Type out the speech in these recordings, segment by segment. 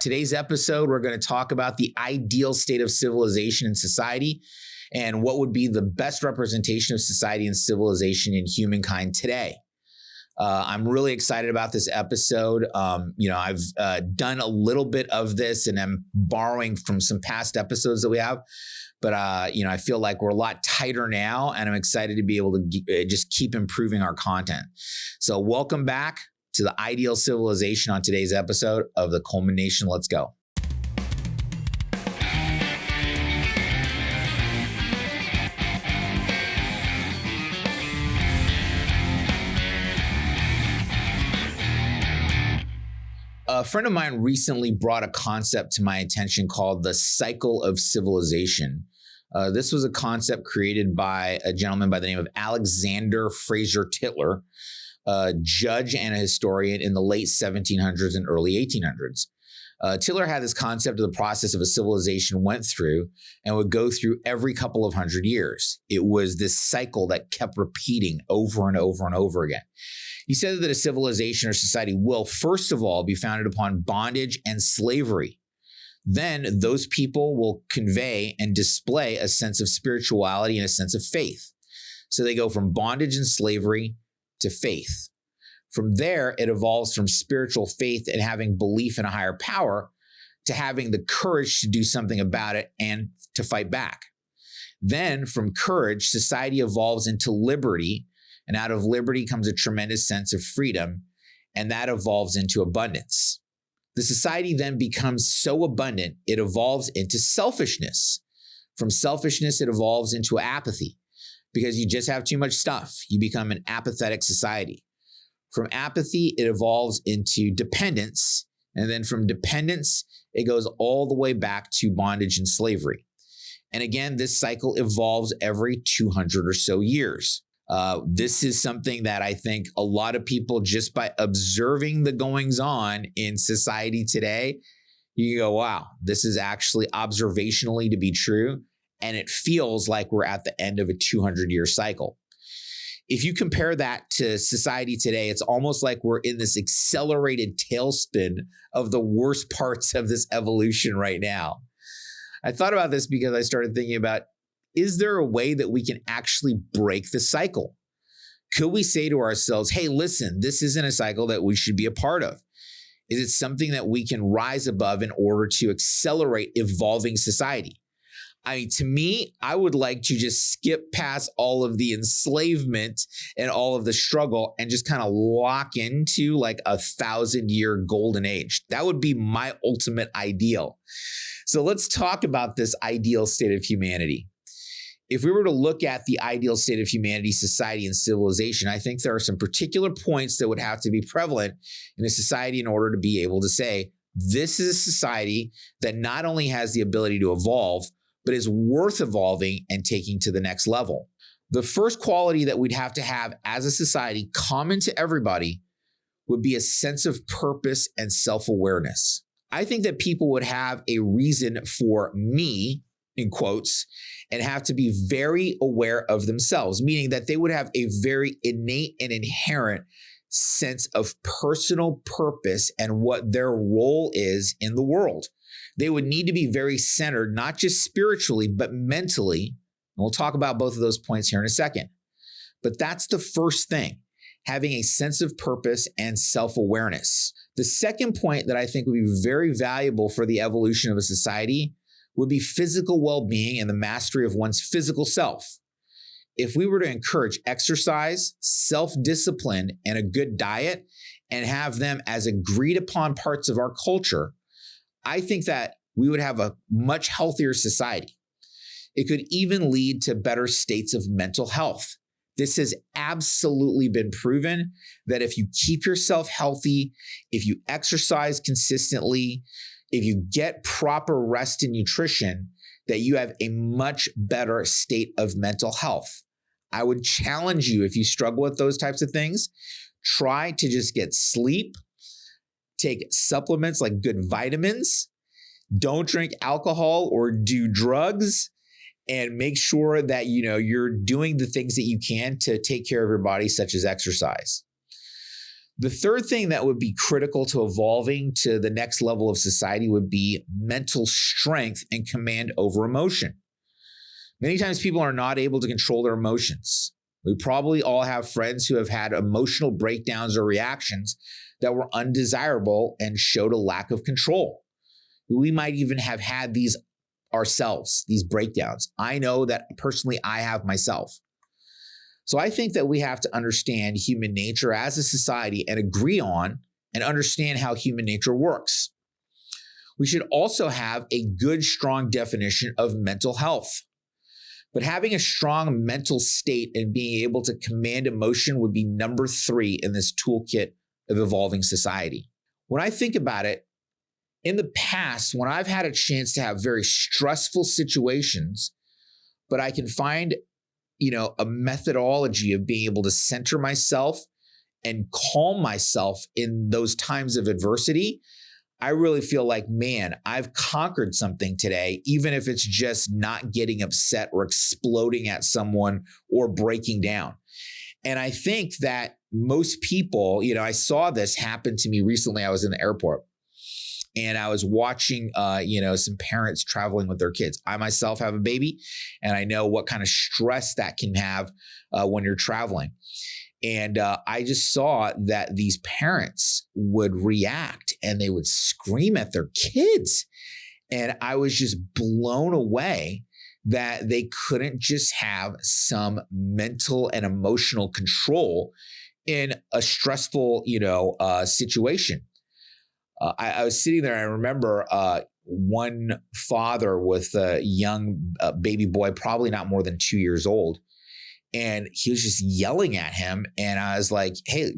Today's episode, we're going to talk about the ideal state of civilization and society and what would be the best representation of society and civilization in humankind today. I'm really excited about this episode. I've done a little bit of this and I'm borrowing from some past episodes that we have. But, I feel like we're a lot tighter now and I'm excited to be able to just keep improving our content. So welcome back to the ideal civilization on today's episode of the Coleman Nation. Let's go. A friend of mine recently brought a concept to my attention called the cycle of civilization. This was a concept created by a gentleman by the name of Alexander Fraser Tytler, a judge and a historian in the late 1700s and early 1800s. Tytler had this concept of the process of a civilization went through and would go through every couple of hundred years. It was this cycle that kept repeating over and over and over again. He said that a civilization or society will, first of all, be founded upon bondage and slavery. Then those people will convey and display a sense of spirituality and a sense of faith. So they go from bondage and slavery to faith. From there, it evolves from spiritual faith and having belief in a higher power to having the courage to do something about it and to fight back. Then from courage, society evolves into liberty, and out of liberty comes a tremendous sense of freedom, and that evolves into abundance. The society then becomes so abundant, it evolves into selfishness. From selfishness, it evolves into apathy. Because you just have too much stuff. You become an apathetic society. From apathy, it evolves into dependence. And then from dependence, it goes all the way back to bondage and slavery. And again, this cycle evolves every 200 or so years. This is something that I think a lot of people, just by observing the goings on in society today, you go, wow, this is actually observationally to be true. And it feels like we're at the end of a 200-year cycle. If you compare that to society today, it's almost like we're in this accelerated tailspin of the worst parts of this evolution right now. I thought about this because I started thinking about, is there a way that we can actually break the cycle? Could we say to ourselves, hey, listen, this isn't a cycle that we should be a part of? Is it something that we can rise above in order to accelerate evolving society? I mean, to me, I would like to just skip past all of the enslavement and all of the struggle and just kind of lock into like a 1,000-year golden age. That would be my ultimate ideal. So let's talk about this ideal state of humanity. If we were to look at the ideal state of humanity, society, and civilization, I think there are some particular points that would have to be prevalent in a society in order to be able to say, this is a society that not only has the ability to evolve, but is worth evolving and taking to the next level. The first quality that we'd have to have as a society, common to everybody, would be a sense of purpose and self-awareness. I think that people would have a reason for me, in quotes, and have to be very aware of themselves, meaning that they would have a very innate and inherent sense of personal purpose and what their role is in the world. They would need to be very centered, not just spiritually, but mentally. And we'll talk about both of those points here in a second. But that's the first thing, having a sense of purpose and self-awareness. The second point that I think would be very valuable for the evolution of a society would be physical well-being and the mastery of one's physical self. If we were to encourage exercise, self-discipline, and a good diet, and have them as agreed upon parts of our culture, I think that we would have a much healthier society. It could even lead to better states of mental health. This has absolutely been proven that if you keep yourself healthy, if you exercise consistently, if you get proper rest and nutrition, that you have a much better state of mental health. I would challenge you, if you struggle with those types of things, try to just get sleep, take supplements like good vitamins, don't drink alcohol or do drugs, and make sure that you're doing the things that you can to take care of your body, such as exercise. The third thing that would be critical to evolving to the next level of society would be mental strength and command over emotion. Many times people are not able to control their emotions. We probably all have friends who have had emotional breakdowns or reactions that were undesirable and showed a lack of control. We might even have had these ourselves, these breakdowns. I know that personally I have myself. So I think that we have to understand human nature as a society and agree on and understand how human nature works. We should also have a good, strong definition of mental health. But having a strong mental state and being able to command emotion would be number 3 in this toolkit of evolving society. When I think about it, in the past, when I've had a chance to have very stressful situations, but I can find a methodology of being able to center myself and calm myself in those times of adversity, I really feel like, man, I've conquered something today, even if it's just not getting upset or exploding at someone or breaking down. And I think that most people, I saw this happen to me recently. I was in the airport and I was watching, some parents traveling with their kids. I myself have a baby and I know what kind of stress that can have when you're traveling. And I just saw that these parents would react and they would scream at their kids. And I was just blown away that they couldn't just have some mental and emotional control in a stressful, situation. I was sitting there. I remember one father with a young baby boy, probably not more than 2 years old. And he was just yelling at him. And I was like, hey,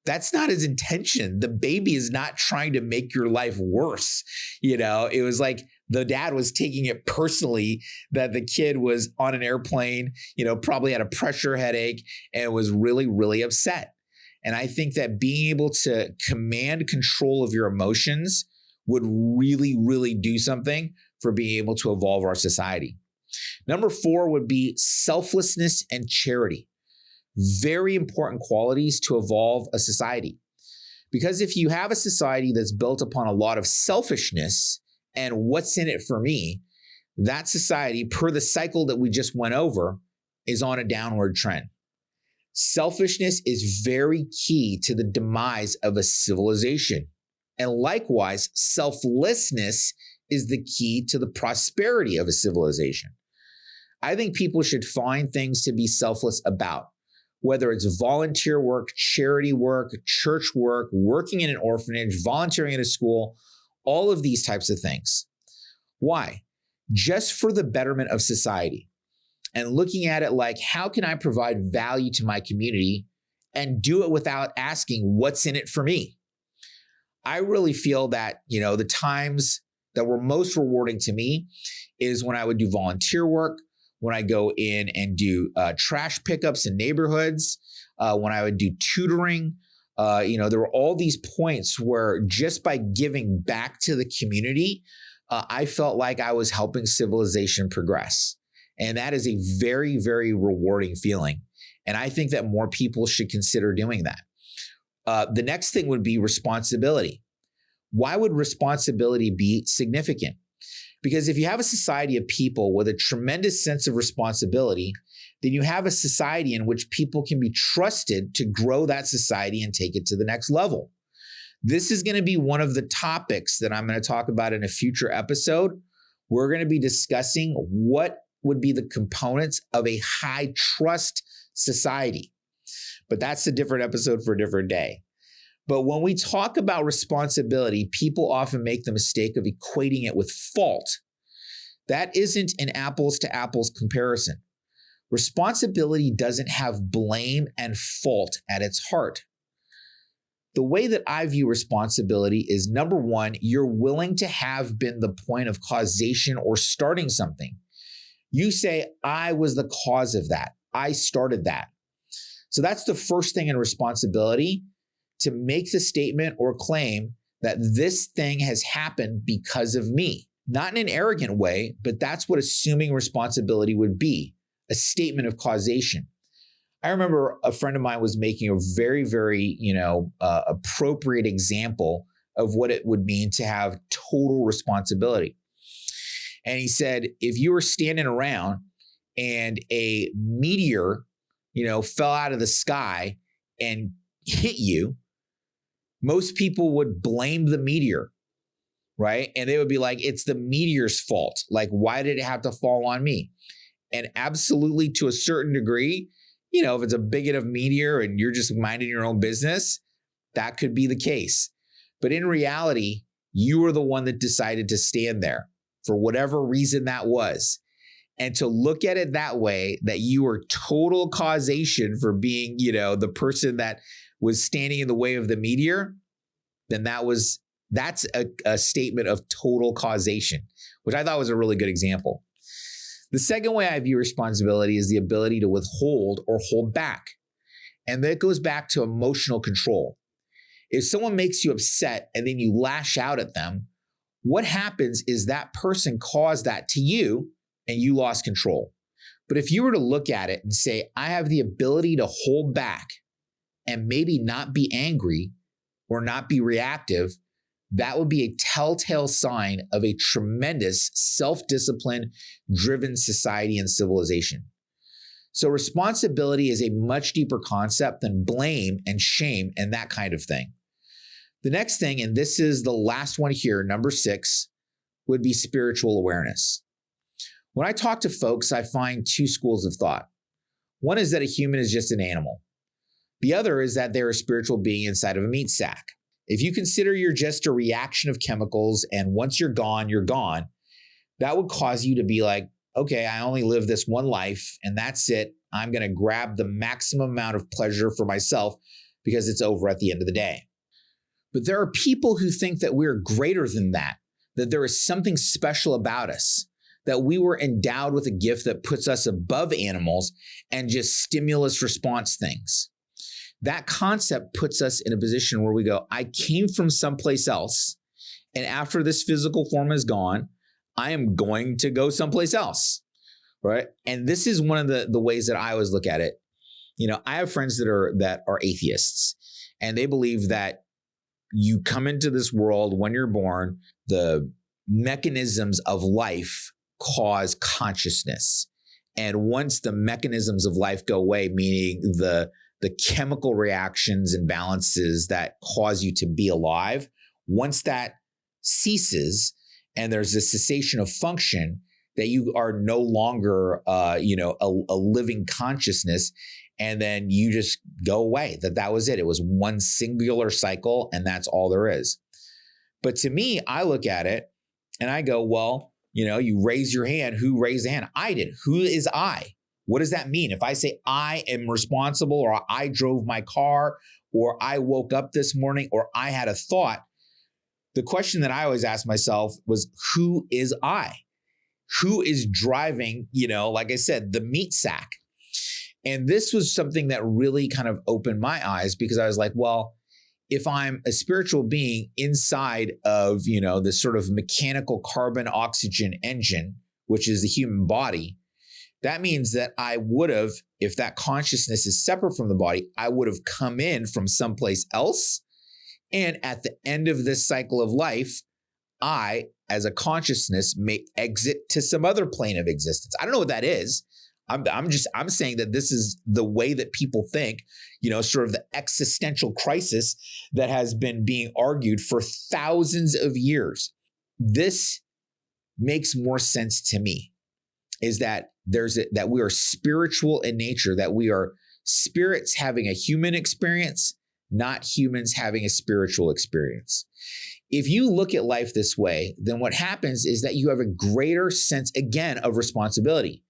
that's not his intention. The baby is not trying to make your life worse. It was like the dad was taking it personally that the kid was on an airplane, probably had a pressure headache and was really, really upset. And I think that being able to command control of your emotions would really, really do something for being able to evolve our society. Number 4 would be selflessness and charity. Very important qualities to evolve a society. Because if you have a society that's built upon a lot of selfishness and what's in it for me, that society, per the cycle that we just went over, is on a downward trend. Selfishness is very key to the demise of a civilization. And likewise, selflessness is the key to the prosperity of a civilization. I think people should find things to be selfless about, whether it's volunteer work, charity work, church work, working in an orphanage, volunteering at a school, all of these types of things. Why? Just for the betterment of society. And looking at it like, how can I provide value to my community and do it without asking what's in it for me? I really feel that, the times that were most rewarding to me is when I would do volunteer work, when I go in and do trash pickups in neighborhoods, when I would do tutoring. There were all these points where just by giving back to the community, I felt like I was helping civilization progress. And that is a very, very rewarding feeling. And I think that more people should consider doing that. The next thing would be responsibility. Why would responsibility be significant? Because if you have a society of people with a tremendous sense of responsibility, then you have a society in which people can be trusted to grow that society and take it to the next level. This is going to be one of the topics that I'm going to talk about in a future episode. We're going to be discussing what would be the components of a high trust society. But that's a different episode for a different day. But when we talk about responsibility, people often make the mistake of equating it with fault. That isn't an apples to apples comparison. Responsibility doesn't have blame and fault at its heart. The way that I view responsibility is, number 1, you're willing to have been the point of causation or starting something. You say, I was the cause of that. I started that. So that's the first thing in responsibility, to make the statement or claim that this thing has happened because of me. Not in an arrogant way, but that's what assuming responsibility would be, a statement of causation. I remember a friend of mine was making a very, very, appropriate example of what it would mean to have total responsibility. And he said, if you were standing around and a meteor, fell out of the sky and hit you, most people would blame the meteor, right? And they would be like, it's the meteor's fault. Like, why did it have to fall on me? And absolutely, to a certain degree, if it's a big enough meteor and you're just minding your own business, that could be the case. But in reality, you were the one that decided to stand there for whatever reason that was. And to look at it that way, that you were total causation for being, the person that was standing in the way of the meteor, then that's a statement of total causation, which I thought was a really good example. The second way I view responsibility is the ability to withhold or hold back. And that goes back to emotional control. If someone makes you upset and then you lash out at them, what happens is that person caused that to you and you lost control. But if you were to look at it and say, I have the ability to hold back and maybe not be angry or not be reactive, that would be a telltale sign of a tremendous self-discipline driven society and civilization. So responsibility is a much deeper concept than blame and shame and that kind of thing. The next thing, and this is the last one here, number 6, would be spiritual awareness. When I talk to folks, I find two schools of thought. One is that a human is just an animal. The other is that they're a spiritual being inside of a meat sack. If you consider you're just a reaction of chemicals and once you're gone, that would cause you to be like, okay, I only live this one life and that's it. I'm going to grab the maximum amount of pleasure for myself because it's over at the end of the day. But there are people who think that we're greater than that there is something special about us, that we were endowed with a gift that puts us above animals and just stimulus response things. That concept puts us in a position where we go, I came from someplace else, and after this physical form is gone, I am going to go someplace else, right? And this is one of the ways that I always look at it. I have friends that are atheists, and they believe that you come into this world when you're born, the mechanisms of life cause consciousness. And once the mechanisms of life go away, meaning the chemical reactions and balances that cause you to be alive, once that ceases and there's a cessation of function, that you are no longer, a living consciousness, and then you just go away. That was it. It was one singular cycle, and that's all there is. But to me, I look at it and I go, well, you raise your hand. Who raised the hand? I did. Who is I? What does that mean? If I say I am responsible, or I drove my car, or I woke up this morning, or I had a thought, the question that I always ask myself was, who is I? Who is driving, like I said, the meat sack? And this was something that really kind of opened my eyes, because I was like, well, if I'm a spiritual being inside of, this sort of mechanical carbon oxygen engine, which is the human body, that means that I would have, if that consciousness is separate from the body, I would have come in from someplace else. And at the end of this cycle of life, I, as a consciousness, may exit to some other plane of existence. I don't know what that is. I'm saying that this is the way that people think, sort of the existential crisis that has been being argued for thousands of years. This makes more sense to me, is that that we are spiritual in nature, that we are spirits having a human experience, not humans having a spiritual experience. If you look at life this way, then what happens is that you have a greater sense, again, of responsibility.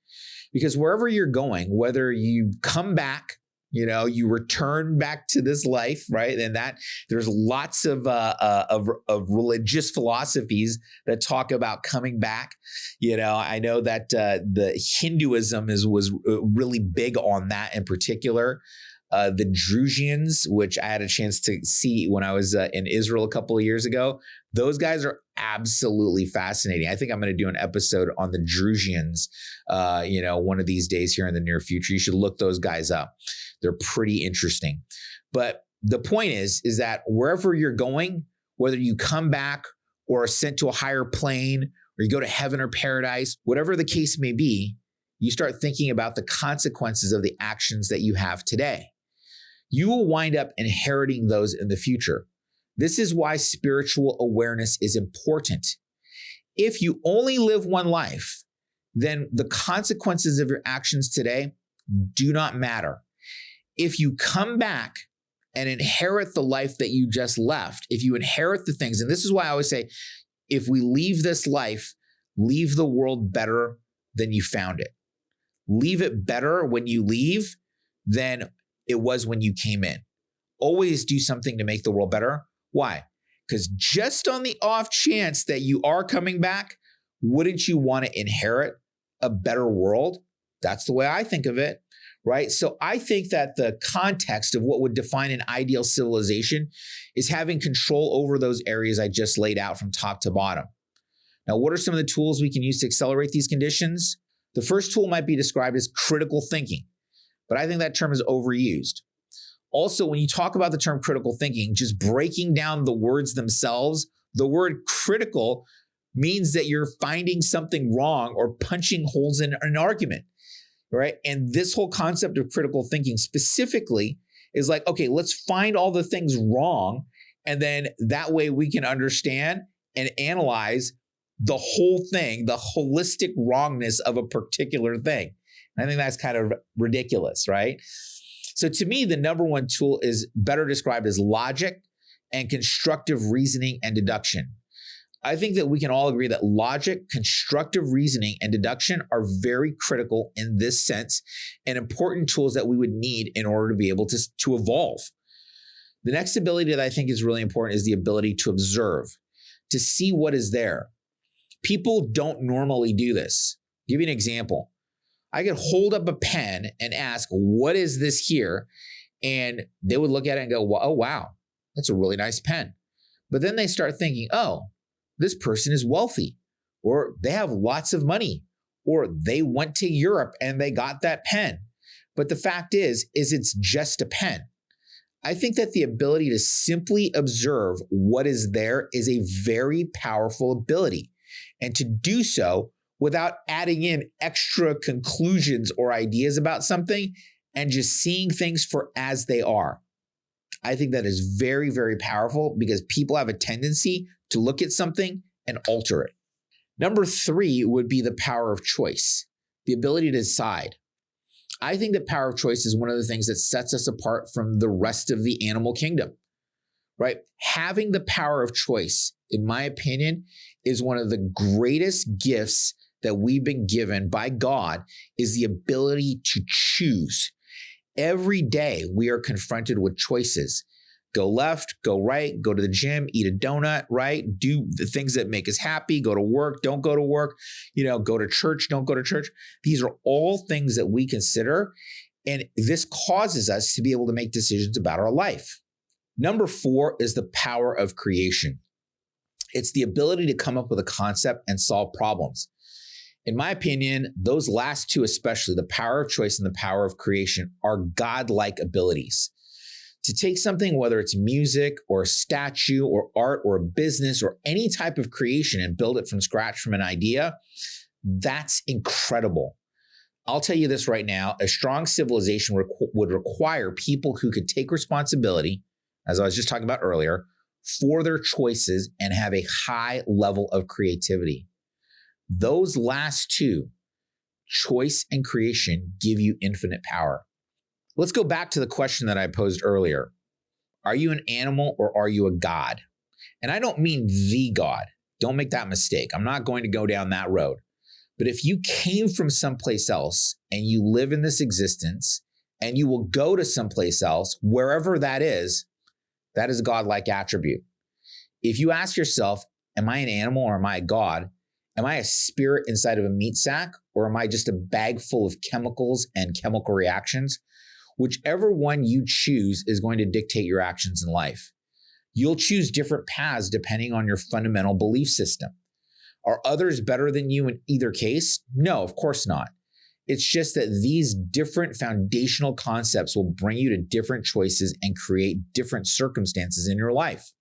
Because wherever you're going, whether you come back, you return back to this life, right? And that there's lots of religious philosophies that talk about coming back. I know that the Hinduism was really big on that in particular. the Drusians, which I had a chance to see when I was in Israel a couple of years ago. Those guys are absolutely fascinating. I think I'm going to do an episode on the Drusians, one of these days here in the near future. You should look those guys up. They're pretty interesting. But the point is that wherever you're going, whether you come back or are sent to a higher plane or you go to heaven or paradise, whatever the case may be, you start thinking about the consequences of the actions that you have today. You will wind up inheriting those in the future. This is why spiritual awareness is important. If you only live one life, then the consequences of your actions today do not matter. If you come back and inherit the life that you just left, if you inherit the things, and this is why I always say, if we leave this life, leave the world better than you found it. Leave it better when you leave than it was when you came in. Always do something to make the world better. Why? Because just on the off chance that you are coming back, wouldn't you want to inherit a better world? That's the way I think of it, right? So I think that the context of what would define an ideal civilization is having control over those areas I just laid out from top to bottom. Now, what are some of the tools we can use to accelerate these conditions? The first tool might be described as critical thinking, but I think that term is overused. Also, when you talk about the term critical thinking, just breaking down the words themselves, the word critical means that you're finding something wrong or punching holes in an argument, right? And this whole concept of critical thinking specifically is like, okay, let's find all the things wrong, and then that way we can understand and analyze the whole thing, the holistic wrongness of a particular thing. And I think that's kind of ridiculous, right? So to me, the number one tool is better described as logic and constructive reasoning and deduction. I think that we can all agree that logic, constructive reasoning, and deduction are very critical in this sense and important tools that we would need in order to be able to evolve. The next ability that I think is really important is the ability to observe, to see what is there. People don't normally do this. I'll give you an example. I could hold up a pen and ask, what is this here? And they would look at it and go, oh, wow, that's a really nice pen. But then they start thinking, oh, this person is wealthy, or they have lots of money, or they went to Europe and they got that pen. But the fact is it's just a pen. I think that the ability to simply observe what is there is a very powerful ability. And to do so without adding in extra conclusions or ideas about something and just seeing things for as they are. I think that is very, very powerful because people have a tendency to look at something and alter it. Number 3 would be the power of choice, the ability to decide. I think that power of choice is one of the things that sets us apart from the rest of the animal kingdom, right? Having the power of choice, in my opinion, is one of the greatest gifts that we've been given by God, is the ability to choose. Every day we are confronted with choices. Go left, go right, go to the gym, eat a donut, right? Do the things that make us happy, go to work, don't go to work, go to church, don't go to church. These are all things that we consider, and this causes us to be able to make decisions about our life. Number 4 is the power of creation. It's the ability to come up with a concept and solve problems. In my opinion, those last two, especially the power of choice and the power of creation, are godlike abilities. To take something, whether it's music or a statue or art or a business or any type of creation, and build it from scratch from an idea, that's incredible. I'll tell you this right now, a strong civilization would require people who could take responsibility, as I was just talking about earlier, for their choices and have a high level of creativity. Those last two, choice and creation, give you infinite power. Let's go back to the question that I posed earlier. Are you an animal or are you a god? And I don't mean the God. Don't make that mistake. I'm not going to go down that road. But if you came from someplace else and you live in this existence and you will go to someplace else, wherever that is a godlike attribute. If you ask yourself, am I an animal or am I a god? Am I a spirit inside of a meat sack, or am I just a bag full of chemicals and chemical reactions? Whichever one you choose is going to dictate your actions in life. You'll choose different paths depending on your fundamental belief system. Are others better than you in either case? No, of course not. It's just that these different foundational concepts will bring you to different choices and create different circumstances in your life.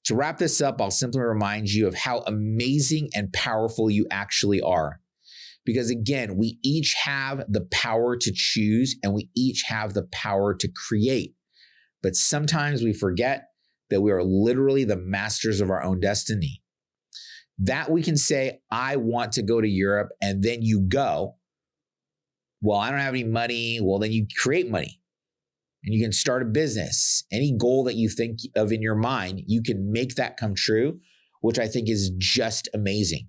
To wrap this up, I'll simply remind you of how amazing and powerful you actually are. Because again, we each have the power to choose and we each have the power to create. But sometimes we forget that we are literally the masters of our own destiny. That we can say, I want to go to Europe, and then you go. Well, I don't have any money. Well, then you create money and you can start a business. Any goal that you think of in your mind, you can make that come true, which I think is just amazing.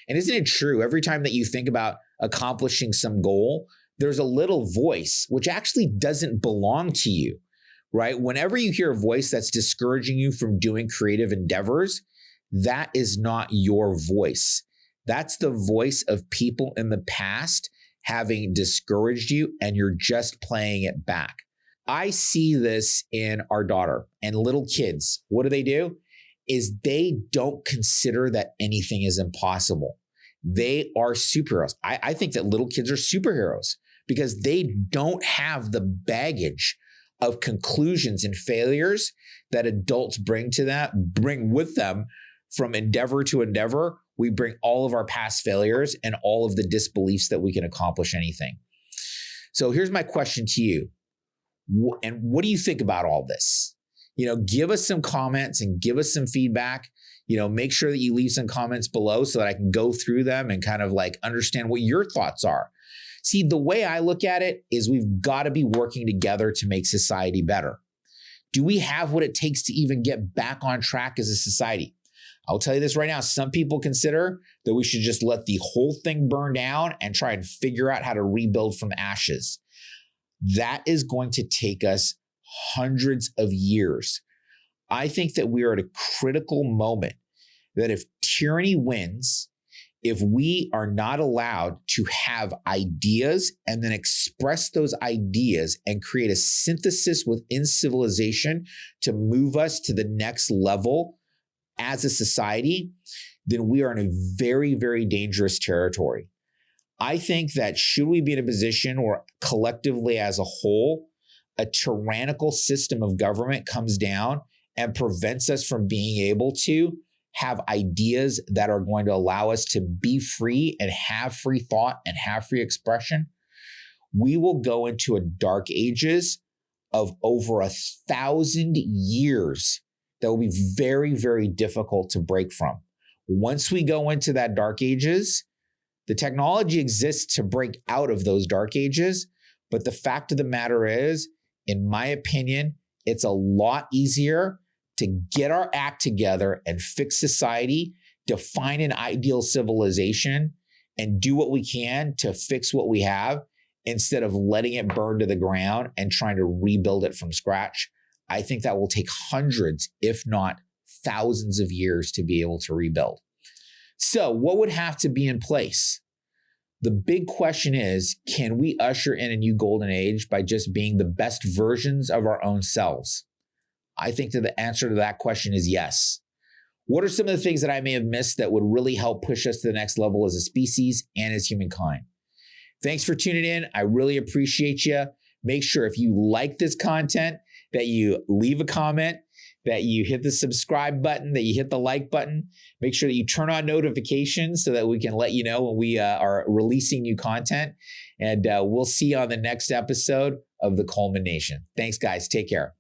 And isn't it true? Every time that you think about accomplishing some goal, there's a little voice which actually doesn't belong to you, right? Whenever you hear a voice that's discouraging you from doing creative endeavors, that is not your voice. That's the voice of people in the past having discouraged you, and you're just playing it back. I see this in our daughter and little kids. What do? Is they don't consider that anything is impossible. They are superheroes. I think that little kids are superheroes because they don't have the baggage of conclusions and failures that adults bring with them from endeavor to endeavor. We bring all of our past failures and all of the disbeliefs that we can accomplish anything. So here's my question to you. And what do you think about all this? Give us some comments and give us some feedback. Make sure that you leave some comments below so that I can go through them and kind of like understand what your thoughts are. See, the way I look at it is we've got to be working together to make society better. Do we have what it takes to even get back on track as a society? I'll tell you this right now. Some people consider that we should just let the whole thing burn down and try and figure out how to rebuild from ashes. That is going to take us hundreds of years. I think that we are at a critical moment that if tyranny wins, if we are not allowed to have ideas and then express those ideas and create a synthesis within civilization to move us to the next level as a society, then we are in a very, very dangerous territory. I think that should we be in a position where collectively as a whole, a tyrannical system of government comes down and prevents us from being able to have ideas that are going to allow us to be free and have free thought and have free expression, we will go into a dark ages of over 1,000 years that will be very, very difficult to break from. Once we go into that dark ages, the technology exists to break out of those dark ages. But the fact of the matter is, in my opinion, it's a lot easier to get our act together and fix society, define an ideal civilization, and do what we can to fix what we have instead of letting it burn to the ground and trying to rebuild it from scratch. I think that will take hundreds, if not thousands of years to be able to rebuild. So what would have to be in place? The big question is, can we usher in a new golden age by just being the best versions of our own selves? I think that the answer to that question is yes. What are some of the things that I may have missed that would really help push us to the next level as a species and as humankind? Thanks for tuning in. I really appreciate you. Make sure if you like this content that you leave a comment, that you hit the subscribe button, that you hit the like button. Make sure that you turn on notifications so that we can let you know when we are releasing new content. And we'll see you on the next episode of the Coleman Nation. Thanks, guys. Take care.